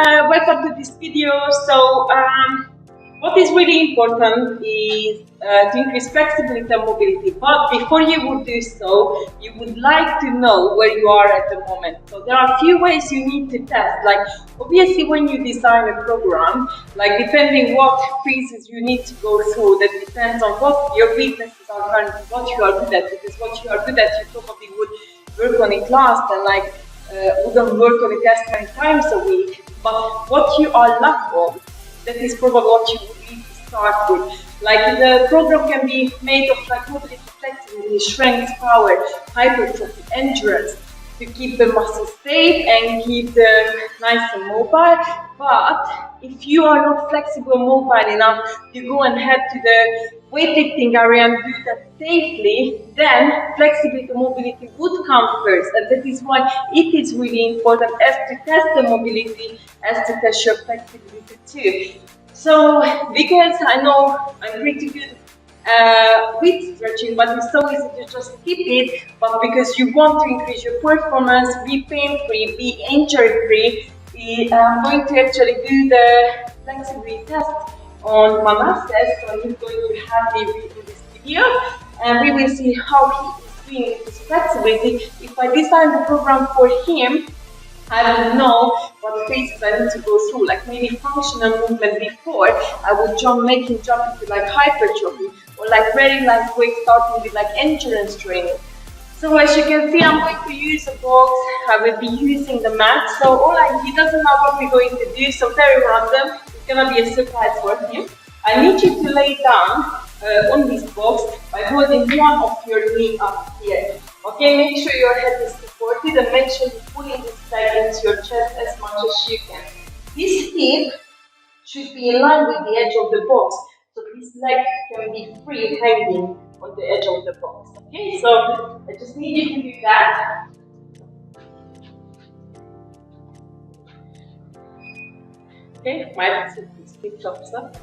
welcome to this video. What is really important is to increase flexibility and mobility. But before you would do so, you would like to know where you are at the moment. So there are a few ways you need to test. Like obviously when you design a program, like depending what phases you need to go through, that depends on what your weaknesses are currently, what you are good at. Because what you are good at, you probably would work on it last and wouldn't work on it as many times a week. But what you are lack of, that is probably what you would need to start with. Like the program can be made of like mobility, flexibility, strength, power, hypertrophy, endurance, to keep the muscles safe and keep them nice and mobile. But if you are not flexible and mobile enough to go and head to the weightlifting area and do that safely, then flexibility and mobility would come first. And that is why it is really important as to test the mobility as to test your flexibility too. So because I know I'm pretty good with stretching, but it's so easy to just skip it, but because you want to increase your performance, be pain-free, be injury-free, I'm going to actually do the flexibility test on my master, so he's going to have me in this video, and we will see how he is doing his flexibility. If I design the program for him, I will know what phases I need to go through, like maybe functional movement before I would make him jump into like hypertrophy, or like very lightweight starting with like endurance training. So as you can see, I'm going to use a box, I will be using the mat, so he doesn't know what we're going to do, so very random, it's gonna be a surprise for him. I need you to lay down on this box by holding one of your knee up here. Okay, make sure your head is supported and make sure you're pulling this leg into your chest as much as you can. This hip should be in line with the edge of the box, so this leg can be free hanging on the edge of the box. Okay, so I just need you to do that. Okay, might switch up stuff.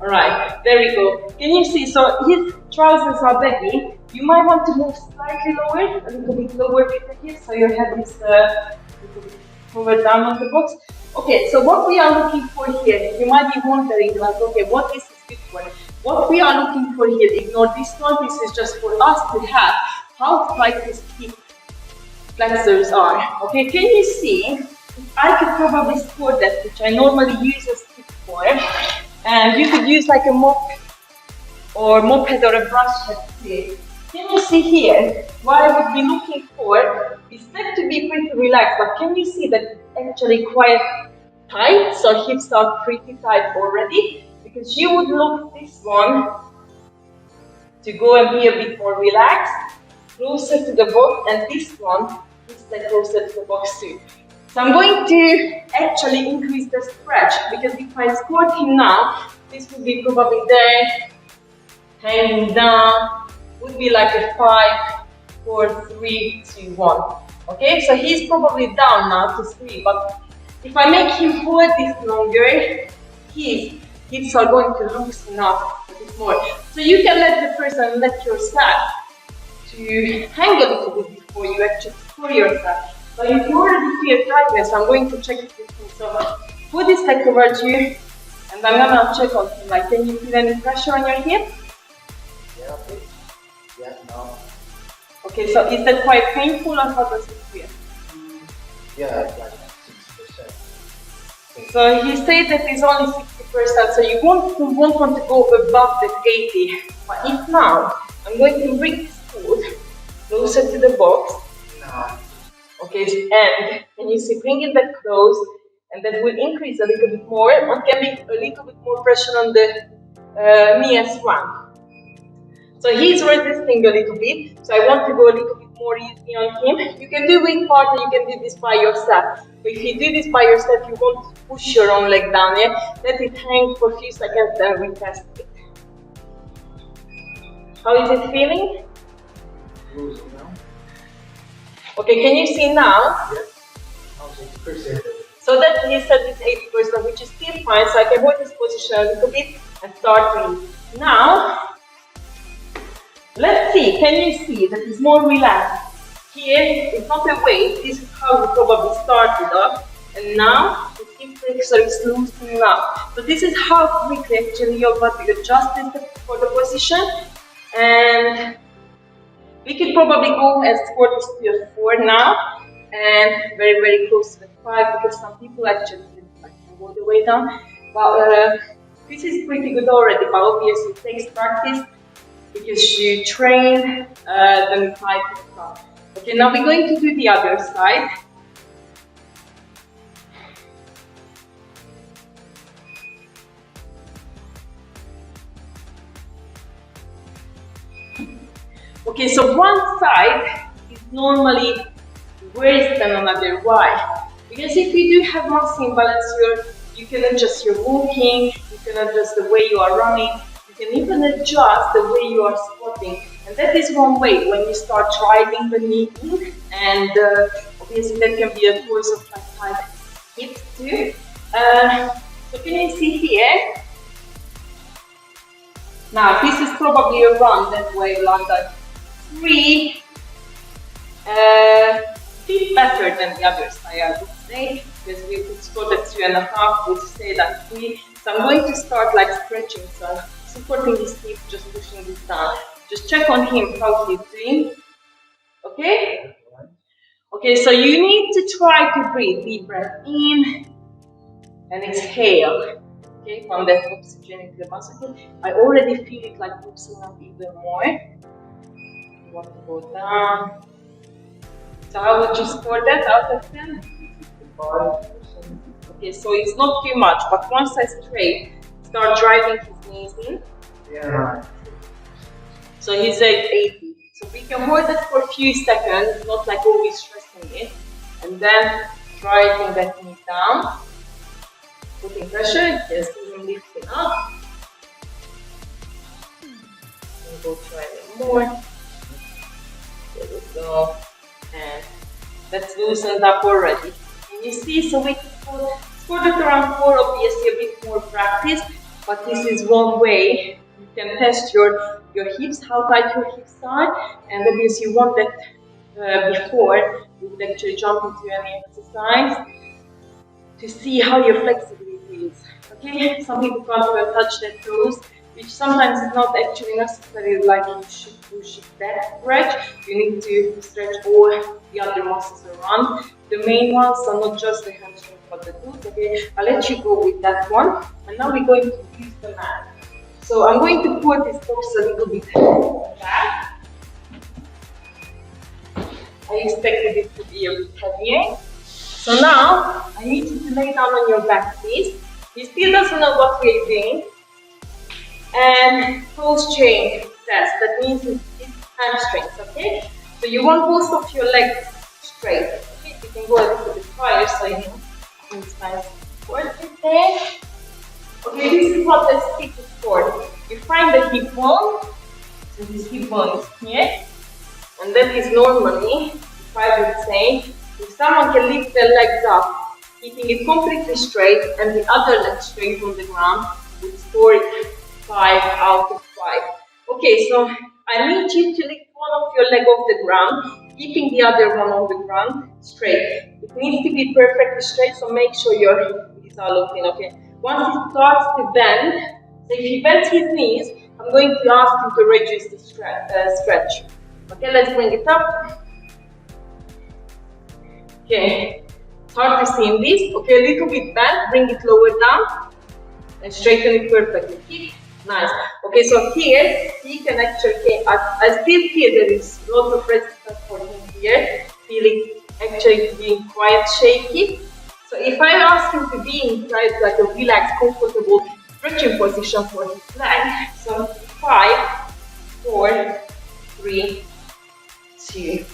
Alright, there we go. Can you see? So his trousers are baggy. You might want to move slightly lower, a little bit lower with the hips, so your head is a little bit over down on the box. Okay, so what we are looking for here, you might be wondering, like, okay, what is this good for? What we are looking for here, ignore this one, this is just for us to have how tight his hip flexors are. Okay, can you see? I could probably score that, which I normally use a stick for, and you could use like a mop or moped or a brush here. Can you see here? What I would be looking for is set to be pretty relaxed, but can you see that it's actually quite tight? So hips are pretty tight already, because you would look this one to go and be a bit more relaxed, closer to the box, and this one is like closer to the box too. So I'm going to actually increase the stretch, because if I squat him now, this would be probably there, hanging down, would be like a 5, 4, 3, 2, 1. Okay, so he's probably down now to 3, but if I make him hold this longer, his hips are going to loosen up a bit more. So you can let yourself to hang a little bit before you actually score yourself. So if you already feel tightness, I'm going to check this thing. So put this leg towards you, and I'm gonna check on him. Like, can you feel any pressure on your hip? Yeah, okay. Yeah, no. Okay, so is that quite painful, or how does it feel? Yeah, it's like 60%. So he said that it's only 60%, so you won't want to go above that 80. But if now, I'm going to bring this foot closer to the box. No. Okay, and can you see, bring it back close, and that will increase a little bit more. What can be a little bit more pressure on the knee as well. So he's resisting a little bit, so I want to go a little bit more easy on him. You can do with partner, you can do this by yourself. But if you do this by yourself, you won't push your own leg down, yeah? Let it hang for a few seconds, then we test it. How is it feeling? Losing now. Okay, can you see now? Yes. Now 60%. So that he said it's 80%, which is still fine, so I can hold this position a little bit and start breathing. Now, let's see, can you see that it's more relaxed? Here, it's not a weight, this is how you probably started off, And now the hip flexor is loosening up. So this is how quickly actually your body adjusts for the position. And we could probably go as squat is to a 4 now, and very, very close to the 5, because some people actually like go the way down. But this is pretty good already, but obviously it takes practice because you train the thigh up. Okay, now we're going to do the other side. Okay, so one side is normally worse than another. Why? Because if you do have muscle imbalance, you can adjust your walking, you can adjust the way you are running, you can even adjust the way you are squatting. And that is one way when you start driving the knee in, and obviously that can be a cause of like tight hips too. So can you see here? Now this is probably a run that way, like that. 3 bit better than the other side, I would say, because we could squat at 2.5, would say that 3. So I'm going to start like stretching, so supporting his hip, just pushing this down. Just check on him how he's doing. Okay? Okay, so you need to try to breathe. Deep breath in and exhale. Okay, from that oxygen into the muscle. I already feel it like loosening up even more. You want to go down. So how would you score that out of 10? 5%. Okay, so it's not too much, but once I straight, start driving his knees in. Yeah. So he's at 80. So we can hold that for a few seconds, not like always stressing it. And then driving that knee down. Putting pressure, just even lifting up. And go try it more. There we go. And that's loosened up already. And you see, so we can squat it around 4, obviously a bit more practice, but this is one way you can test your hips, how tight your hips are, and obviously you want that before you would actually jump into any exercise to see how your flexibility is. Okay, some people can't even touch their toes, which sometimes is not actually necessary, like you should push that stretch. You need to stretch all the other muscles around. The main ones are not just the hamstring but the glutes. Okay, I'll let you go with that one. And now we're going to use the mat. So I'm going to put this box a little bit back. I expected it to be a bit heavier. So now I need you to lay down on your back, please. He still doesn't know what we're doing. And pulse chain test, that means it's hamstrings, okay? So you want both of your legs straight, okay? You can go a little bit higher so you know it's nice support there. Okay, this is what the stick is for. You find the hip bone, so this hip bone is here, and that is normally, if I would say, if someone can lift their legs up, keeping it completely straight and the other leg straight on the ground, would score it 5 out of 5. Okay, so I need you to lift one of your leg off the ground, keeping the other one on the ground straight. It needs to be perfectly straight, so make sure your knees are locked in, okay? Once it starts to bend, so if he bends his knees, I'm going to ask him to reduce the stretch. Okay, let's bring it up. Okay, it's hard to see in this. Okay, a little bit bent, bring it lower down and straighten it perfectly. Keep. Nice. Okay, so here he can actually, I still feel there is a lot of resistance for him here, feeling actually being quite shaky. So if I ask him to be in quite like a relaxed, comfortable stretching position for his leg, so 5, 4, 3, 2.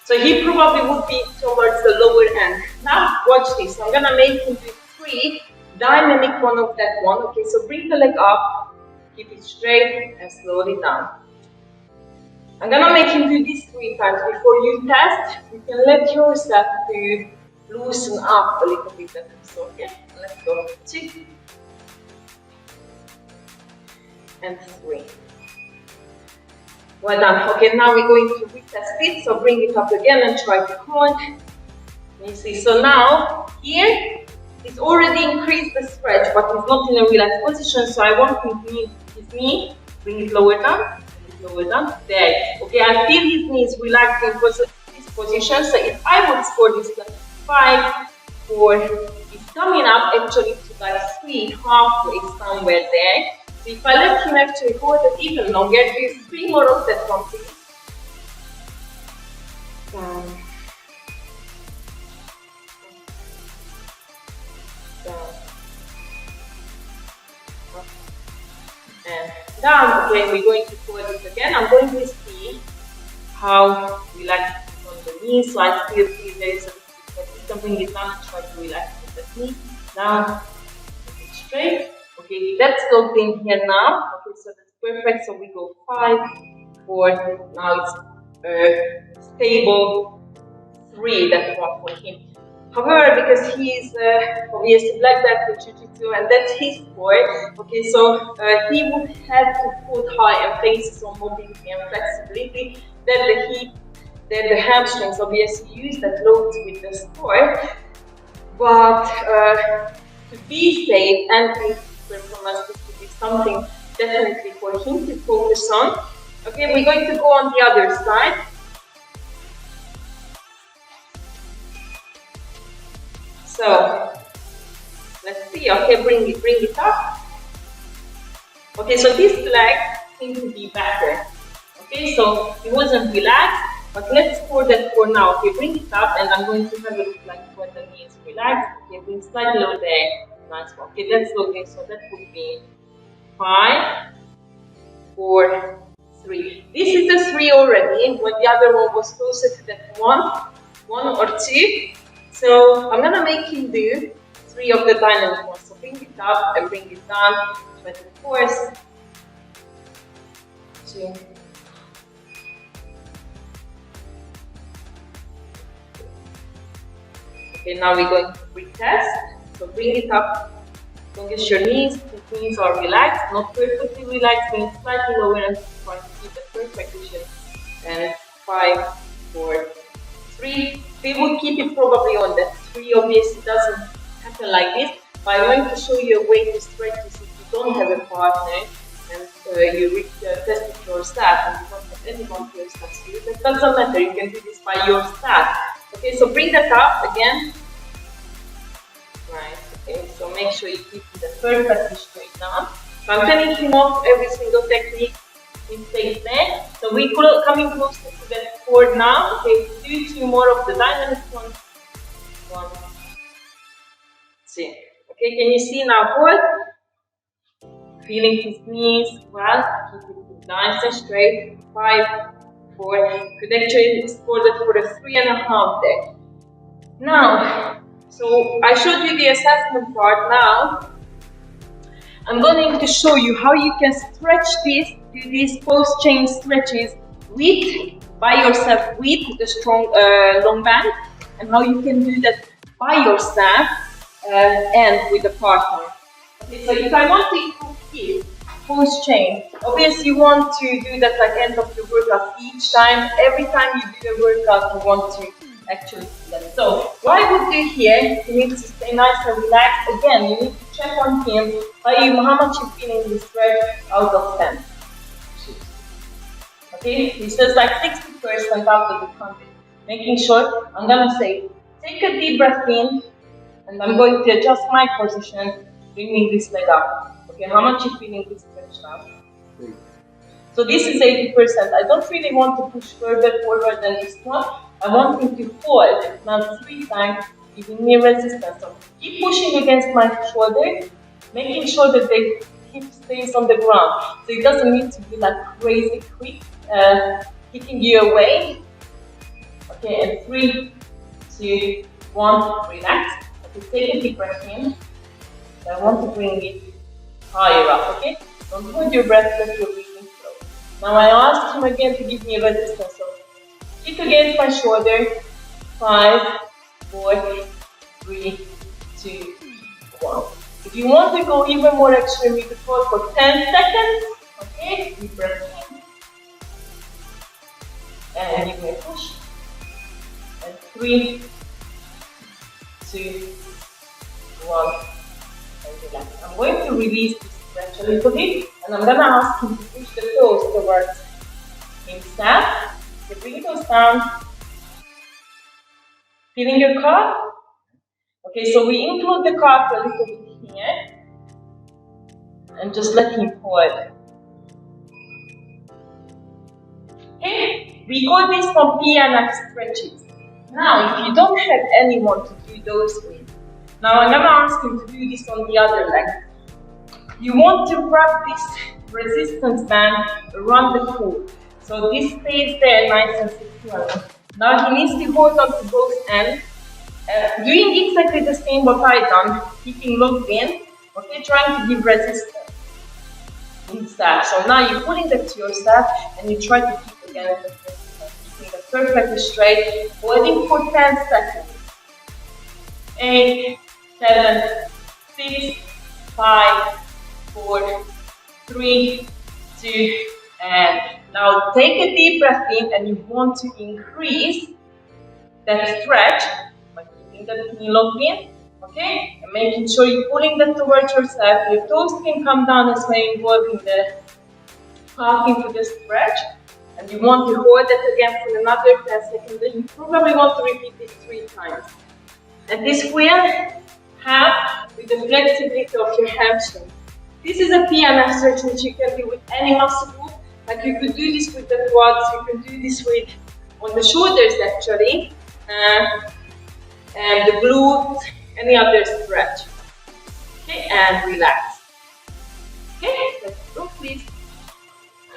So he probably would be towards the lower end. Now watch this. I'm gonna make him do 3 dynamic one of that one. Okay, so bring the leg up, keep it straight and slowly down. I'm gonna make him do this 3 times. Before you test, you can let yourself to loosen up a little bit. So okay, let's go. 2 and 3. Well done. Okay, now we're going to retest it. So bring it up again and try to hold. You see, so now here it's already increased the stretch, but it's not in a relaxed position. So I want his knee, bring it lower down, there. Okay, I feel his knee is relaxing because of this position. So if I would score this like 5, 4, it's coming up actually to like 3, halfway somewhere there. So if I let him actually hold it even longer, there's 3 more of that one, please. Down. And down. Okay, we're going to hold it again. I'm going to see how relaxed it is on the knee. So I still feel there is something is down and try to relax with the knee. Down, straight. Okay, that's locked in here now. Okay, so that's perfect. So we go 5, 4. Now it's stable 3. That's one for him. However, because he is obviously black belt in Jiu-Jitsu and that's his sport, okay, so he would have to put high emphasis on mobility and flexibility, that the hip, that the hamstrings obviously use that loads with the sport, but to be safe and to performance, this would be something definitely for him to focus on. Okay, we're going to go on the other side. So let's see. Okay, bring it up. Okay, so this leg seems to be better. Okay, so it wasn't relaxed, but let's score that for now. Okay, bring it up, and I'm going to have a look like what the knee is relaxed. Okay, bring slightly low there. Nice one. Okay, that's okay. So that would be 5, 4, 3. This is the 3 already. When the other one was closer to that 1 or 2. So I'm gonna make him do 3 of the dynamic ones. So bring it up and bring it down. But of course, 2. Okay, now we're going to retest. So bring it up. As long as your knees are relaxed, not perfectly relaxed, being slightly lower and try to keep the perfect position. And 5, 4, 3. We would keep it probably on that 3. Obviously, it doesn't happen like this. But I'm going to show you a way to stretch this if you don't have a partner and you test it yourself and you don't have anyone to your staff. So it doesn't matter, you can do this by yourself. Okay, so bring that up again. Right, okay, so make sure you keep the perfectly straight down. So I'm telling him off every single technique in place there. So we're coming closer to that 4 now. Okay, do 2 more of the dynamic ones. 1, 2. Okay, can you see now what? Feeling his knees well, keep it nice and straight. 5, 4. Could actually score that for a 3.5 there. Now, so I showed you the assessment part. Now I'm going to show you how you can stretch this, do these post-chain stretches by yourself with the strong long band, and how you can do that by yourself and with a partner. Okay, so if I want to improve hip post-chain, obviously you want to do that like end of your workout each time. Every time you do a workout, you want to actually do that. So what I would do here, you need to stay nice and relaxed. Again, you need to check on him how much you're feeling the stretch out of 10. Okay, he says like 60% out of the 100. Making sure, I'm gonna say, take a deep breath in, and I'm going to adjust my position, bringing this leg up. Okay, how much you feeling this stretch now? So this is 80%. I don't really want to push further forward than this one. I want him to hold now 3 times, giving me resistance. So keep pushing against my shoulder, making sure that the hip stays on the ground. So it doesn't need to be like crazy quick, kicking you away. Okay, and 3, 2, 1, relax. Okay, take a deep breath in. So I want to bring it higher up, okay? Don't hold your breath, let your breathing flow. Now I ask him again to give me a resistance. So kick against my shoulder. 5, 4, 3, 2, 1. If you want to go even more extreme, you could hold for 10 seconds. Okay, deep breath in. And give me a push. And 3, 2, 1, and relax. I'm going to release this stretch a little bit, and I'm going to ask him to push the toes towards himself. You bring those down. Feeling your calf? Okay, so we include the calf a little bit here, and just let him hold. Okay, we call this one PNF stretches. Now, if you don't have anyone to do those with, now I'm going to ask him to do this on the other leg. You want to wrap this resistance band around the foot, so this stays there nice and secure. Now he needs to hold on to both ends, doing exactly the same what I done, keeping locked in, okay, trying to give resistance inside. So now you're pulling that to yourself and you try to keep again the resistance, keeping it perfectly straight, holding for 10 seconds. 8, 7, 6, 5, 4, 3, 2, and now take a deep breath in, and you want to increase that stretch by keeping the knee locked in, okay? And making sure you're pulling that towards yourself. Your toes can come down as well, involving the calf into the stretch. And you want to hold it again for another 10 seconds. Then you probably want to repeat this 3 times. And this will help with the flexibility of your hamstring. This is a PNF stretch which you can do with any muscle group. Like you could do this with the quads, you can do this with on the shoulders actually, and the glutes, any other stretch. Okay, and relax. Okay, let's go please.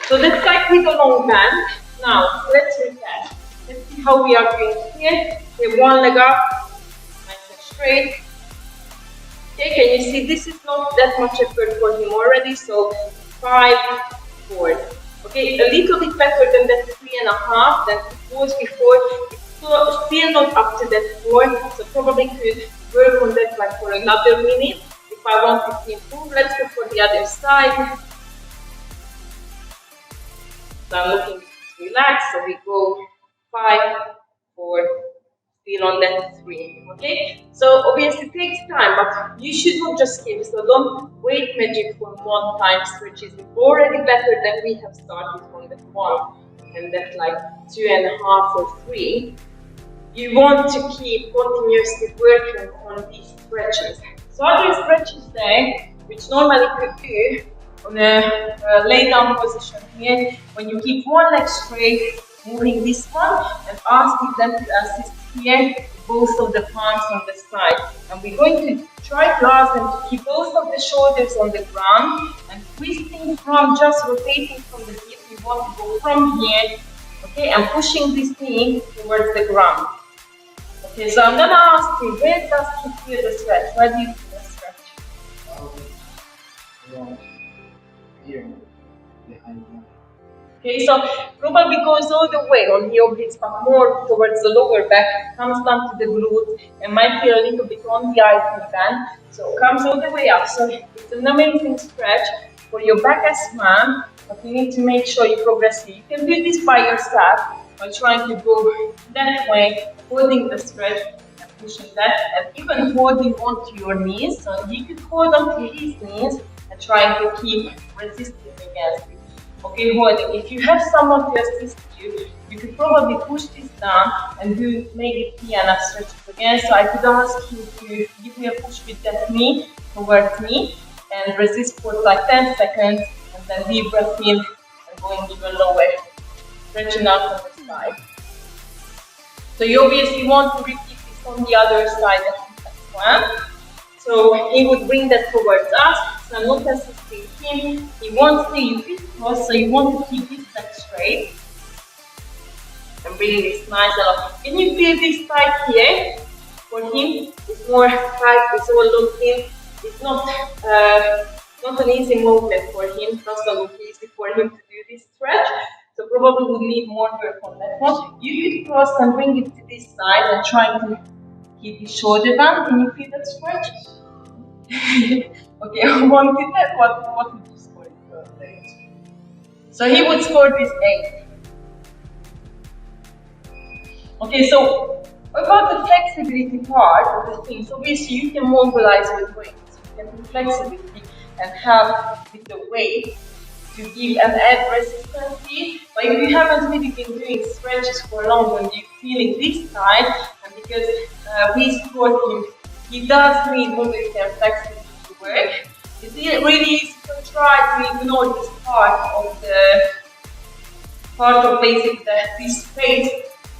So that's like with a long band. Now let's recap. Let's see how we are doing here. We have one leg up, nice and straight. Okay, can you see this is not that much effort for him already, so 5, 4. Okay, a little bit better than that 3.5 that it was before. It's still not up to that 4, so probably could work on that like for another minute if I wanted to improve. Let's go for the other side. So I'm looking to relax, so we go 5, 4, still on that 3, okay? So obviously it takes time, but you should not just skip, so don't wait magic for 1 time stretches. It's already better than we have started from that 1 and that like 2.5 or 3. You want to keep continuously working on these stretches. So other stretches there, which normally could do on a lay down position here, when you keep one leg straight, moving this one and asking them to assist here, both of the palms on the side. And we're going to try to ask them to keep both of the shoulders on the ground and twisting from just rotating from the hip. We want to go from here, okay, and pushing this knee towards the ground. Okay, so I'm gonna ask you, where does he feel the stretch? Where do you feel the stretch? Here, behind me. Okay, so probably goes all the way on the obliques, but more towards the lower back, comes down to the glutes, and might feel a little bit on the IT band. So comes all the way up. So it's an amazing stretch for your back as well, but you need to make sure you progress here. You can do this by yourself by trying to go that way, holding the stretch and pushing that, and even holding onto your knees. So you could hold onto his knees and trying to keep resisting against it. Okay, holding. If you have someone to assist you, you could probably push this down and make it PNF stretches again. So I could ask you to give me a push with that knee towards me and resist for like 10 seconds, and then deep breath in and going even lower, stretching out on the side. So you obviously want to repeat this on the other side as well. So he would bring that towards us. So I'm not assisting him. He wants to use his cross, so you want to keep his back straight. And bring this nice along. Can you feel this side here? For him, it's more tight, it's all locked in. It's not an easy movement for him. It's not so easy for him to do this stretch. So probably would need more work on that one. You could cross and bring it to this side and try to keep his shoulder down. Can you feel that stretch? Okay, I wanted that. What would you score? So he would score this 8. Okay, so About the flexibility part of the thing, so obviously you can mobilize with weight, so you can do flexibility and have with the weight to give and add resistance. But if you haven't really been doing stretches for long when you're feeling this tight, and because we support him, he does need mobility and flexibility to work. It's really easy to try to ignore this part of basically this phase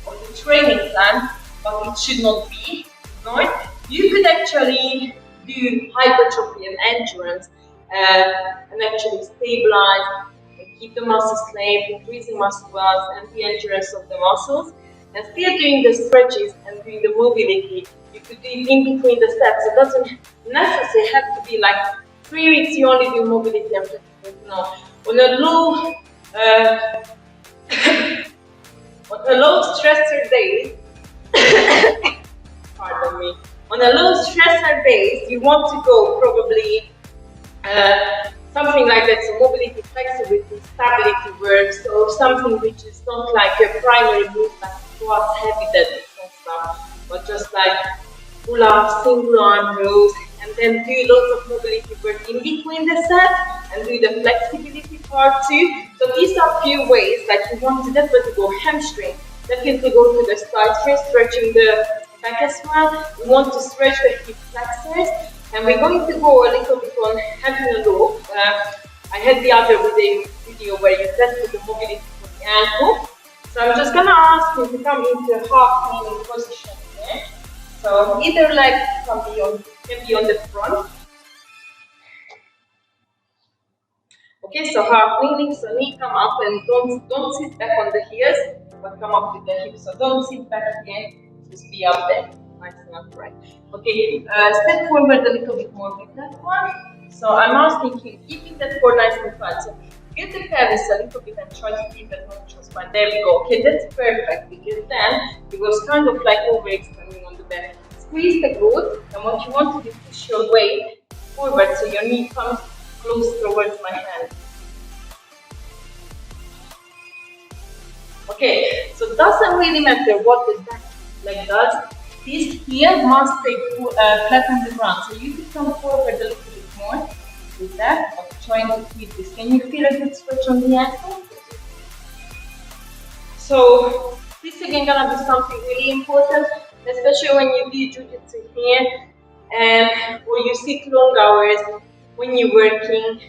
of the training plan, but it should not be ignored. You could actually do hypertrophy and endurance and actually stabilize and keep the muscles lame, increasing muscle mass and the endurance of the muscles, and still doing the stretches and doing the mobility. You could do it in between the steps. It doesn't necessarily have to be like 3 weeks you only do mobility and flexibility. No. On a low on a low stressor days, pardon me, on a low stressor days, you want to go probably something like that, so mobility, flexibility, stability work, so something which is not like your primary move, like squats, heavy deadlifts and stuff, but just like pull-ups, single arm rows, and then do lots of mobility work in between the set and do the flexibility part too. So these are few ways, like you want to definitely go hamstring, definitely go to the side stretch, stretching the back as well. You want to stretch the hip flexors, and we're going to go a little bit on having a look. I had the other video where you tested the mobility for the ankle. So I'm just gonna ask you to come into a half kneeling position here. So either leg can be on the front. Okay, so half kneeling, so knee come up and don't sit back on the heels, but come up with the hips. So don't sit back again, just be up there, nice and upright. Okay, step forward a little bit more with that one. So I'm asking you, keeping that core nice and flat. So get the pelvis a little bit and try to keep that neutral spine. There we go. Okay, that's perfect, because then it was kind of like overextending on the back. Squeeze the glute, and what you want to do is push your weight forward so your knee comes close towards my hand. Okay, so it doesn't really matter what the back leg does. This here must stay flat on the ground. So you could come forward a little bit more with that, but trying to keep this. Can you feel a good stretch on the ankle? So this again gonna be something really important, especially when you do jiu-jitsu here and or you sit long hours when you're working.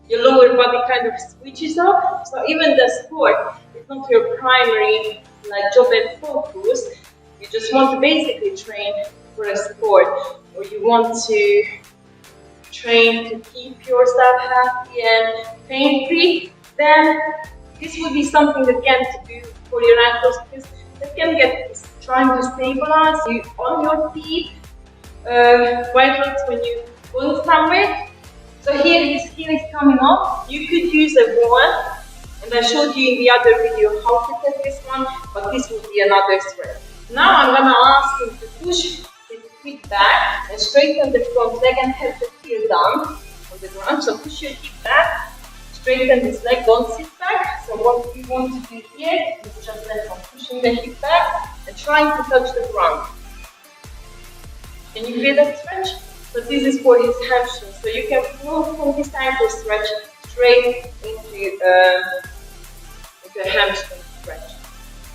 Your lower body kind of switches off. So even the sport is not your primary job and focus. You just want to basically train for a sport, or you want to train to keep yourself happy and pain-free, then this would be something again to do for your ankles, because they can get trying to stabilize you on your feet quite a lot when you're going somewhere. So here his heel is coming off. You could use a ball, and I showed you in the other video how to test this one, but this would be another stretch. Now I'm gonna ask him to push his feet back and straighten the front leg and have the heel down on the ground. So push your hip back, straighten this leg, don't sit back. So what we want to do here is just let on pushing the hip back and trying to touch the ground. Can you feel that stretch? So this is for his hamstring. So you can move from this ankle stretch straight into a hamstring stretch.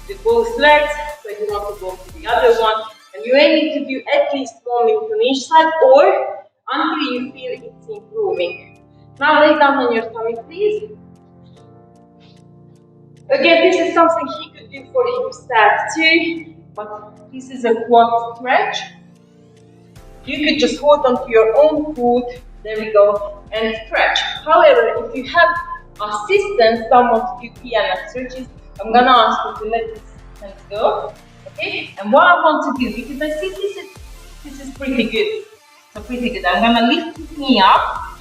With both legs, so you want to go to the other one, and you aim to do at least 1 minute on each side, or until you feel it's improving. Now lay down on your tummy, please. Again, this is something he could do for himself too, but this is a quad stretch. You could just hold onto your own foot, there we go, and stretch. However, if you have assistance, someone to do piano stretches, I'm gonna ask you to let this hands go, okay? And what I want to do, because I see this is pretty good, so pretty good. I'm gonna lift his knee up,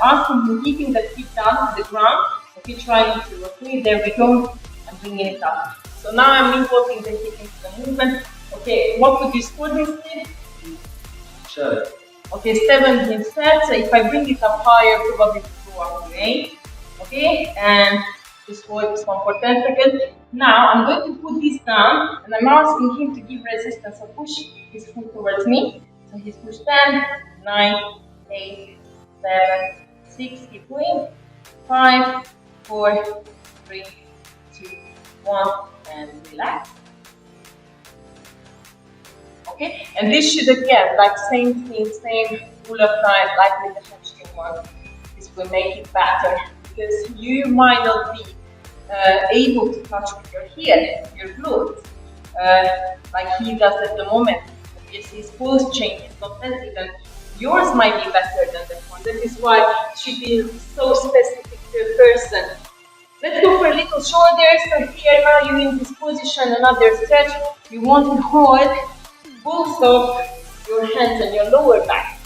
ask him to keeping the feet down to the ground, okay, trying to, okay, there we go, and bringing it up. So now I'm importing the hip into the movement. Okay, what would you score this in? Sure. Okay, 17 sets. So if I bring it up higher, probably to go up to 8. Okay, and Just hold this one for 10 seconds. Now I'm going to put this down and I'm asking him to give resistance. So push his foot towards me. So he's pushed 10, 9, 8, 7, 6, keep going. 5, 4, 3, 2, 1, and relax. Okay, and this should again, like same thing, same rule of thumb, like with the hamstring one. This will make it better because you might not be able to touch with your heel, your glutes, like he does at the moment. Obviously, his pose change is not as even. Yours might be better than that one. That is why it should be so specific to a person. Let's go for a little shoulders. So here now you're in this position, another stretch. You want to hold both of your hands and your lower back.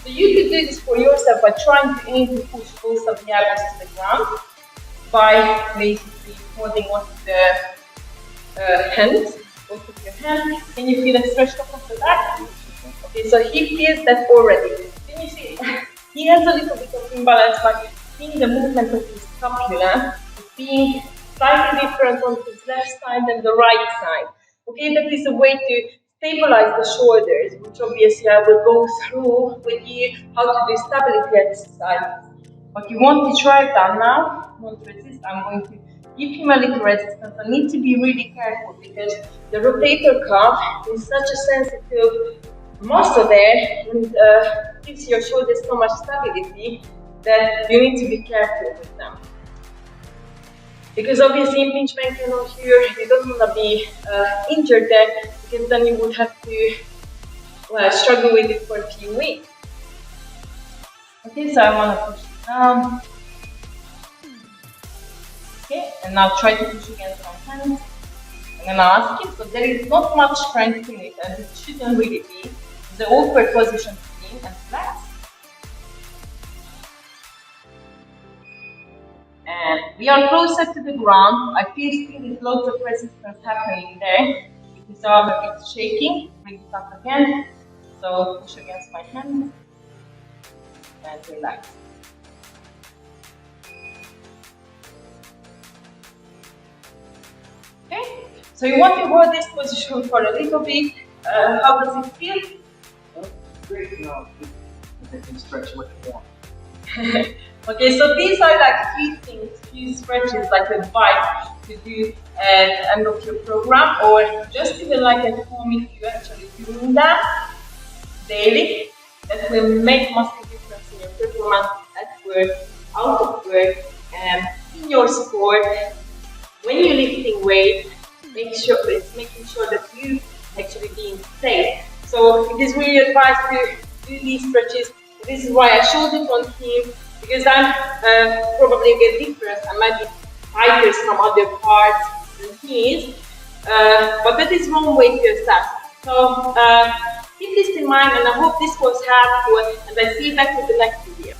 So you could do this for yourself by trying to aim to push both of the elbows to the ground by basically holding onto the hands, both of your hands. Can you feel it stretched up of the back? Okay, so he feels that already. Can you see? He has a little bit of imbalance, but seeing the movement of his scapula is being slightly different on his left side than the right side. Okay, that is a way to stabilize the shoulders, which obviously I will go through with you how to do stability exercises. But you want to try that now, not resist. I'm going to give him a little resistance. I need to be really careful because the rotator cuff is such a sensitive muscle there and gives your shoulders so much stability that you need to be careful with them. Because obviously impingement can occur, you don't want to be injured there because then you would have to struggle with it for a few weeks. Okay, so I want to push it down. Okay, and now try to push against my hands. I'm going to ask him, so there is not much strength in it and it shouldn't really be. The awkward position to be in and relax. And we are closer to the ground. I feel still there's lots of resistance happening there. If his arm a bit shaking, bring it up again. So push against my hand and relax. Okay, so you want to hold this position for a little bit. How does it feel? Great, no, you can stretch what you want. Okay, so these are like few stretches, like advice to do at the end of your program, or just even like at home if you actually doing that daily. That will make massive difference in your performance at work, out of work, and in your sport. When you're lifting weight, it's making sure that you actually being safe. So it is really advised to do these stretches. This is why I showed it on him, because I'm probably a bit different. I might be tighter some other parts than he is, but that is one way to assess. So keep this in mind, and I hope this was helpful, and I see you back with the next video.